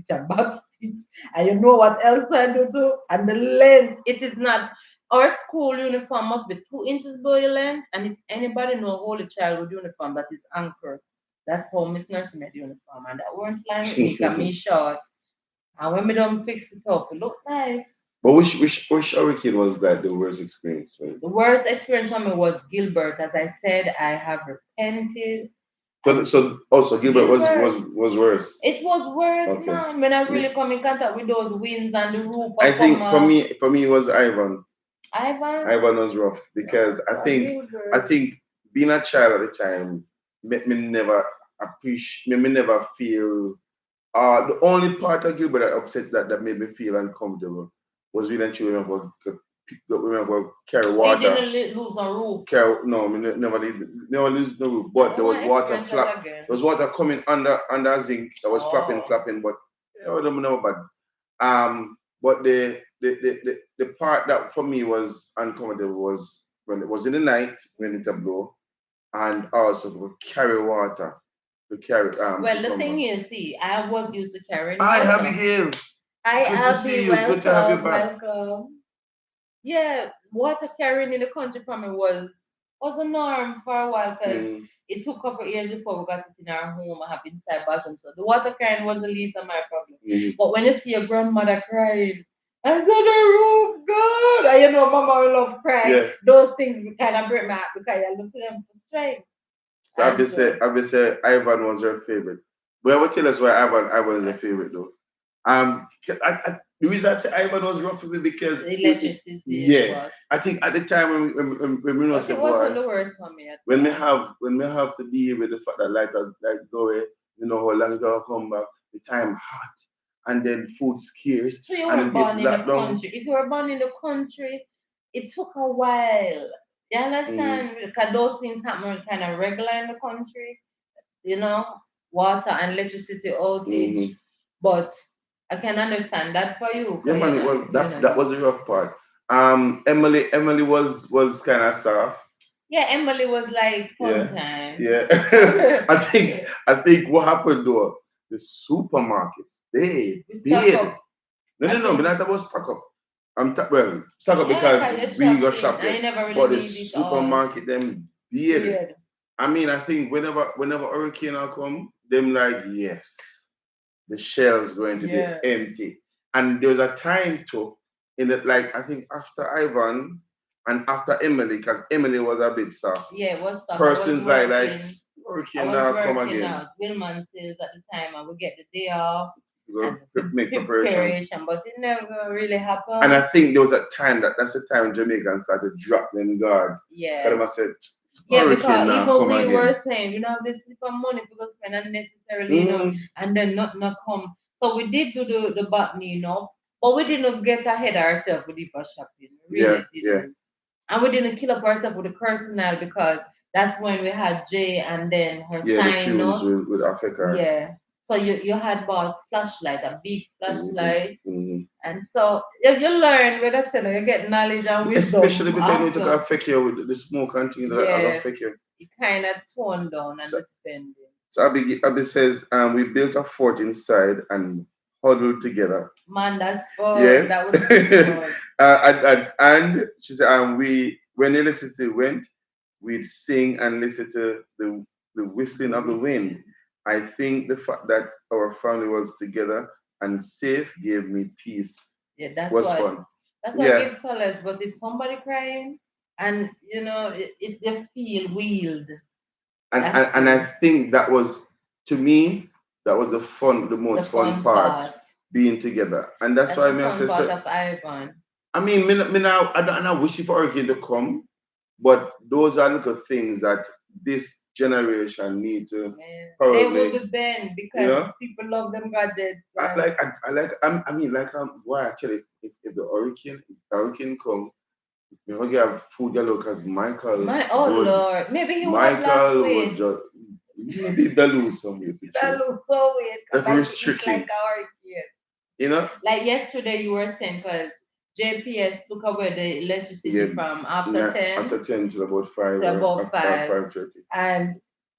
and back stitch. And you know what else I do too? And the length, it is not our school uniform must be 2 inches below your length, and if anybody know Holy Child with uniform, that is anchor. That's how Miss Nurse made uniform, and that weren't flying with me, cause me short. And when we don't fix it up, it look nice. But which hurricane was that the worst experience for you? The worst experience for me was Gilbert. As I said, I have repented. So And so also Gilbert Gilbert, was worse. it was worse, Okay. man. When I Yeah. really come in contact with those winds and the roof I will come think off. for me it was Ivan. Ivan, Ivan was rough no, because so I Gilbert. think being a child at the time made me never appreciate me never feel the only part of Gilbert that upset that made me feel uncomfortable was when children were carry He water. didn't lose a roof. Carry, no, never lose no roof. I But there don't was want to water experience flap. that again. There was water coming under a zinc that was flapping, Oh. flapping. But it was never bad. But the part that for me was uncomfortable was when it was in the night when it blow, and also to carry water to Well, the come thing back. is, see, I was used to carrying Hi, water. Abigail. Hi, Good to see Abby, you. Good to have you welcome, back. welcome. Yeah, water carrying in the country for me was a norm for a while because Mm. it took a couple of years before we got it in our home and have inside bathroom. So the water carrying was the least of my problem. Mm. But when you see your grandmother crying, I said the roof, God, and you know, Mama will love cry. Yeah. Those things kind of break my heart because I look to them for strength. So And so Abby said Ivan was her favorite. But I will tell us why Ivan is her favorite though. The reason I say Ivan was rough for me because electricity is yeah, what. I think at the time when we know But say it wasn't boy, the worst for me at all. when we have to deal with the fact that like go away, you know how long it will come back, the time hot, and then food scarce, So you and weren't it gets born in the locked down. country. If you were born in the country, it took a while. You Mm-hmm. understand? Because those things happen kind of regular in the country, you know, water and electricity outage. Mm-hmm. But I can understand that for you, Yeah, because man, it was you that know. was the rough part. Emily was kind of soft. Yeah, Emily was like fun Yeah, time. yeah. So I think what happened though, the supermarkets they we stuck paid. up. I No, but think, not about stock up. Well, stock up yeah, because because you're we go shopping shop and there. you never really But the need it all. supermarket them paid. Weird. I mean, I think whenever hurricane will come, them like yes, the shelves going to be Yeah. empty. And there was a time too in it, like I think after Ivan and after Emily, because Emily was a bit soft. Yeah, what's up? I was Persons like working. I hurricane was now come working again. out Wilman sales at the time, and we get the day off You go and the make preparation. preparation, but it never really And happened. I think there was a time that's the time Jamaicans started drop them guard. Because Yeah. I said, Yeah, hurricane because now even come we were again. saying, we don't have this little money because spend unnecessarily, Mm, and then not come. So we did do the botany, but we didn't get ahead of ourselves with the shopping. We yeah, really yeah. didn't. And we didn't kill up ourselves with the personal, because that's when we had Jay and then her Yeah, the sign fumes us. will affect her. Yeah. So you had bought flashlight, a big Hmm. flashlight. Hmm. And so you learn with us, you get knowledge and Especially wisdom because you to after. affect you with the smoke and things that Yeah. affect you. It kind of toned down and So, the spending. so Abby says, we built a fort inside and huddled together. Man, that's fun. Yeah. That would be fun. And she said, we when electricity went, we'd sing and listen to the whistling The of the wind. whistling. I think the fact that our family was together and safe gave me peace. Yeah, that's Was what fun. that's what Yeah. gives solace. But if somebody crying and it they feel wheeled, And, that's and I think that was, to me, that was the the most fun fun part, part. being together. And that's That's why the I fun say, part so, of Ivan. I mean, me now, I'm not wishing for hurricane to come, but those are little things that this generation need to Man, they will probably, be banned you because know, people love them gadgets. I like, I mean, like, why I tell you, if the hurricane come, you know, you have food galore because My oh Lord, maybe he would have lost Michael would weight. just, maybe they lose some weight, That true. looks so weird. Come That back to eat restrict like him, a hurricane. you know? Like yesterday, you were saying because JPS took away the Yeah, electricity from after after 10 10 to about 5 to or about 5, 5:30. and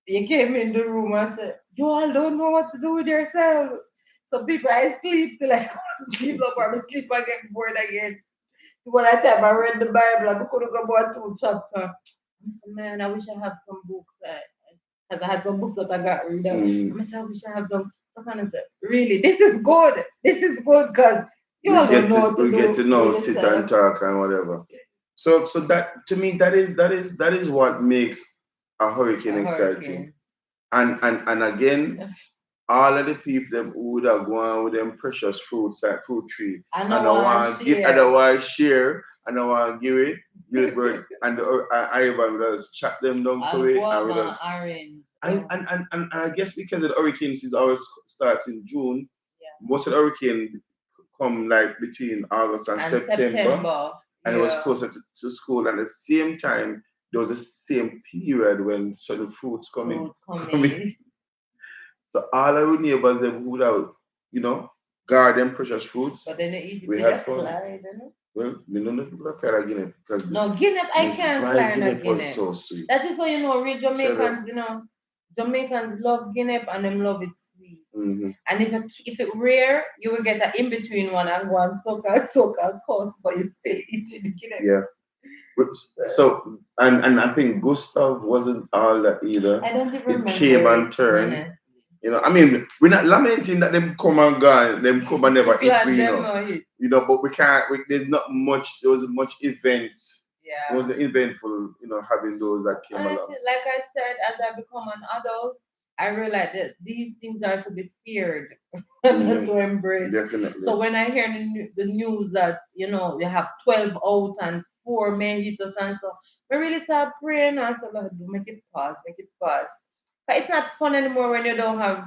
you came in the room and said, "You all don't know what to do with yourselves." So people, I sleep till I go to sleep, up or I sleep and get bored again. When I time I read the Bible, I couldn't go about 2 chapters. I said, man, I wish I had some books. Because I had some books that I got rid of. Mm, I said, I wish I had some. So kind of said, really, this is good. This is good because you all don't know what to we get to do know, with sit and yourself. talk and whatever. So that, to me, that is what makes a hurricane A exciting. hurricane. And again, all of the people them who would have gone with them precious fruits like fruit tree, I know and I I want to give, and I share. want to share, and I want to give it. Gilbert and Ivan will just chop them down for And it, and we guava, just. orange. And I guess because the hurricane season always starts in June, Yeah. most of the hurricane come like between August and And September, September. and it was Yeah. closer to school. And at the same time, there was the same period when certain fruits Fruit coming. coming. So all our neighbors them would have, you know, garden precious fruits. But then you eat it We till you had fun. Clyde, you know? Well, me no know people are Guinea because No, Guinea, I Miss can't Bright learn a Guinea was Guinea. so sweet. That is how you know real Tell you. Jamaicans, Jamaicans love Guinea and them love it sweet. Hmm. And if it rare, you will get an in between one and one soca cost, but you still eating Guinea. Yeah. So and I think Gustav wasn't all that either. I don't even It remember came it, and turned. honestly. I mean, we're not lamenting that them come and gone, them come and never hit Glad we, them know it. but we can't. There's not much. There was much event. It was Yeah. eventful, having those that came along. Honestly, like I said, as I become an adult, I realize that these things are to be feared and not Hmm. to embrace. Definitely. So when I hear the news that we have 12 out and 4 may hit us and so, we really start praying and so, Lord, do make it pass, make it pass. But it's not fun anymore when you don't have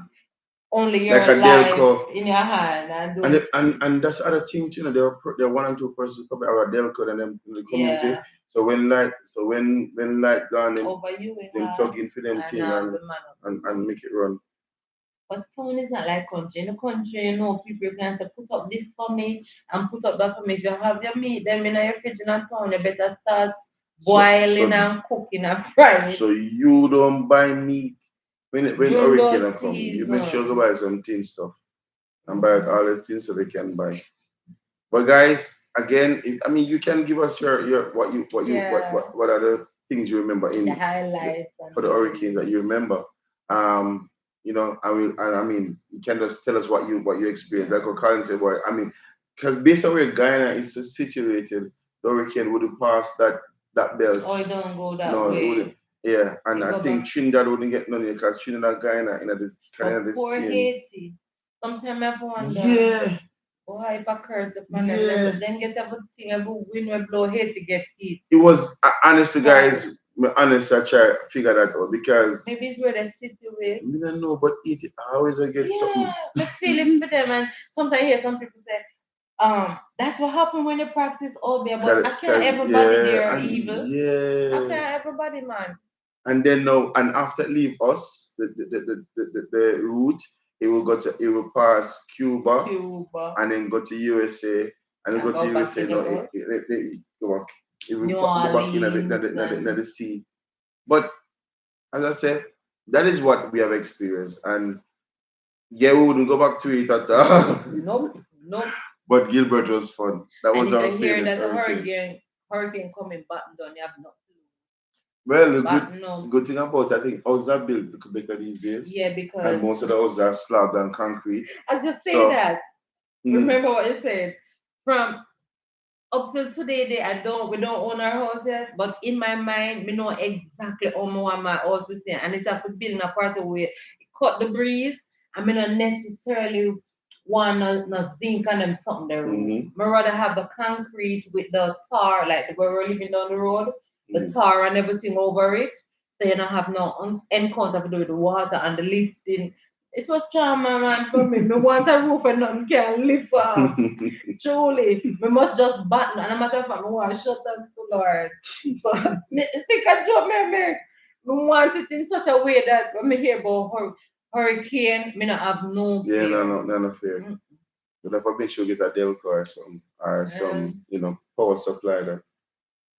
only like your a life Delco. in your hand and And those and that's the other thing too, there are one and two persons probably have a Delco and them in the community. yeah. So when light gone, Over you we then have plug in for them and thing the man and make it run. but town is not like country. In the country, you know, people can say, put up this for me and put up that for me. If you have your meat, them in your fridge in a town, you better start boiling So and cooking and frying it so you don't buy meat when during hurricane those come. You make sure you go seasons. buy some tin stuff and buy all the things so they can buy. But guys, again, I mean, you can give us your Yeah, what are the things you remember the in highlights and for the hurricanes that memories. you remember. I mean, you can just tell us what you experienced. Like what Colin said, boy, I mean, because based on where Guyana is situated, the hurricane would have passed that belt. Oh, it don't go that No, it way. wouldn't. Yeah, and It I go think back. Trinidad wouldn't get none because Trinidad, Guyana, this kind But of the poor same. Haiti. Sometimes I have to wonder, Yeah, why if I curse upon them, yeah. then get everything, every wind will blow Haiti get hit. It was honestly, So guys. Honest, I try to figure that out because maybe it's where they situate. I don't know, but it I always I get Yeah, something. I feel it for them. And sometimes I hear some people say, that's what happened when you practice Obia, but I can't Cause everybody yeah, there and evil. I yeah, can't everybody, man. and then no, and after it leave us, the route, it will pass Cuba Cuba and then go to USA and then and go to go back USA. in the No, world. it go back. It will New go back in Orleans and the sea. But as I said, that is what we have experienced, and yeah, we wouldn't go back to it at all. nope, nope. But Gilbert was fun. That And was if our you hear favorite that a hurricane. hurricane coming back down, you have no clue. Well, the But no, good thing about I think houses are built better these days, yeah, and because most of the houses are slab and concrete. I just say So, that. mm, Remember what you said. From up till today, we don't own our house yet. But in my mind, we know exactly how I want my house to stay, and it have to build in a part of way it cut the breeze. I mean, not necessarily want no zinc and them something the roof. mm-hmm, I rather have the concrete with the tar, like where we're living down the road, the mm. tar and everything over it, so you don't have no encounter to do with the water and the lifting. It was trauma, man, for me. Me want a roof and nothing can lift up. Truly, we must just button. And a matter of fact, we want to shut us to Lord. So, me think a job me make. We want it in such a way that when me hear about hurricane, me not have no Yeah, fear. no fear. Mm, But if I make sure you get a Delco or some power supply that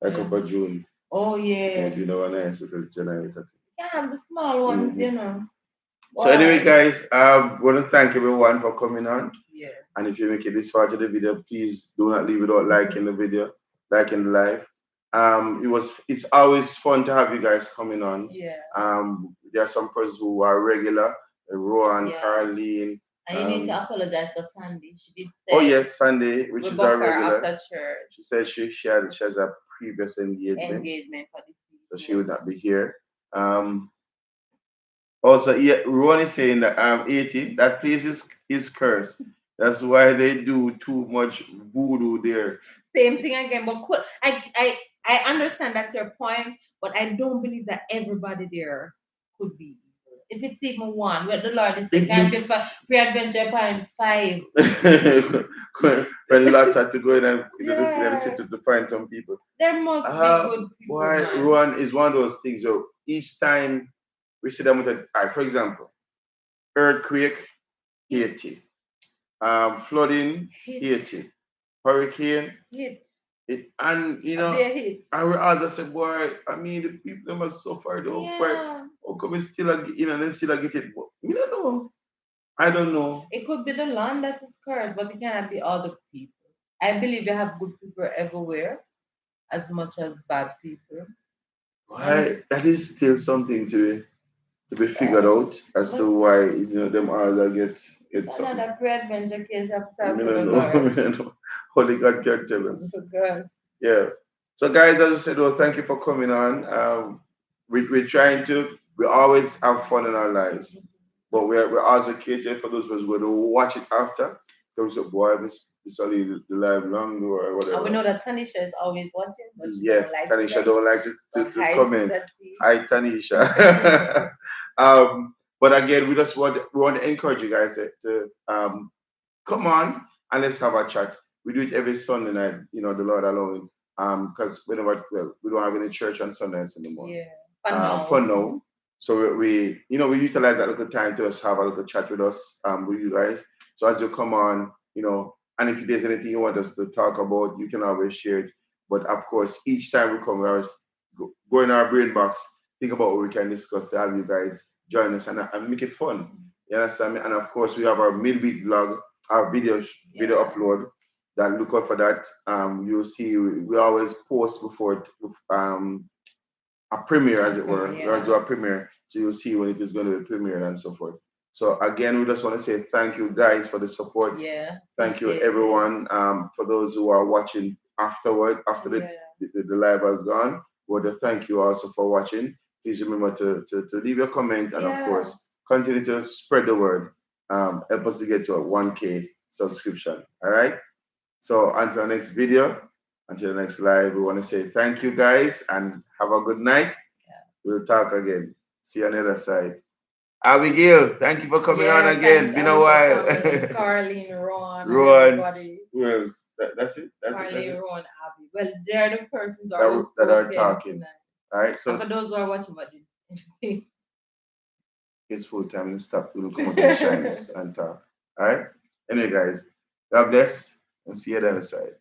like up yeah. a June, Oh and yeah. you know a nice little generator. Yeah, the small ones, Mm-hmm. you know. So anyway, Why? guys, I want to thank everyone for coming on. Yeah. And if you make it this far to the video, please do not leave without liking the video, liking the live. It's always fun to have you guys coming on. Yeah. There are some persons who are regular, Rowan, Yeah. Caroline. And you need to apologize for Sandy. She did Oh say yes, Sunday, which we is our booked her regular. after church She said she has a previous engagement, for this so she would evening. not be here. Also, yeah, Rowan is saying that 80, that place is cursed. That's why they do too much voodoo there. Same thing again, but I understand that's your point, but I don't believe that everybody there could be evil. If it's even one, what the Lord is saying, It can't give makes a pre-adventure point five. when lots had to go in and look in the Yeah, city to find some people. there must be good people, Boy, man. Rowan is one of those things. So each time we see them with for example, earthquake, Haiti, flooding, Hits, Haiti, hurricane, hits, it, and there hits. I will ask, I say, boy, I mean, the people them are suffer though, but Yeah, how come we still, them still get it? But we don't know. I don't know. it could be the land that is cursed, but it cannot be all the people. I believe you have good people everywhere as much as bad people. And Why that is still something to be figured yeah, out as to but why them others get it's something. another pre-adventure case of I talk to the don't know. Lord. I don't know. Only God can tell us. So God. Yeah. So guys, as I said, well, thank you for coming on. We're trying to. We always have fun in our lives. But we're also catering for those people who will watch it after. Those of boy, Miss Ali, the live long or And we whatever. know that Tanisha is always watching, but she Yeah, don't like Tanisha comments. don't like So to hi, comment. Sister T. Hi, Tanisha. um, But again, we want to encourage you guys to come on and let's have a chat. We do it every Sunday night, the Lord allowing. Because we don't have any church on Sundays anymore. Yeah. For For now. now. So we utilize that little time to just have a little chat with us, with you guys. So as you come on, and if there's anything you want us to talk about, you can always share it. But of course, each time we come, we always go in our brain box, think about what we can discuss to have you guys join us and make it fun. You understand me? And of course, we have our midweek vlog, our video Yeah. upload. That look out for that. You'll see we always post before a premiere, as it were. We're going to do a premiere, so you'll see when it is going to be premiered and so forth. So again, we just want to say thank you guys for the support. Yeah. Thank you Appreciate it. everyone. For those who are watching afterward, after Yeah. the live has gone, we want to thank you also for watching. Please remember to leave your comment and of course continue to spread the word. Help us to get to a 1K subscription. All right. So until the next video, until the next live, we want to say thank you guys and have a good night. We'll talk again. See you on the other side. Abigail, thank you for coming on again. Been a while. Carlene, Ron, Ron, everybody. who else? That's it. Carlene, Ron, Abby. Well, they're the persons that are talking. All right. So and for those who are watching, but it's full time and stop. We'll come out and shine this and talk. All right. Anyway, guys, God bless and see you on the other side.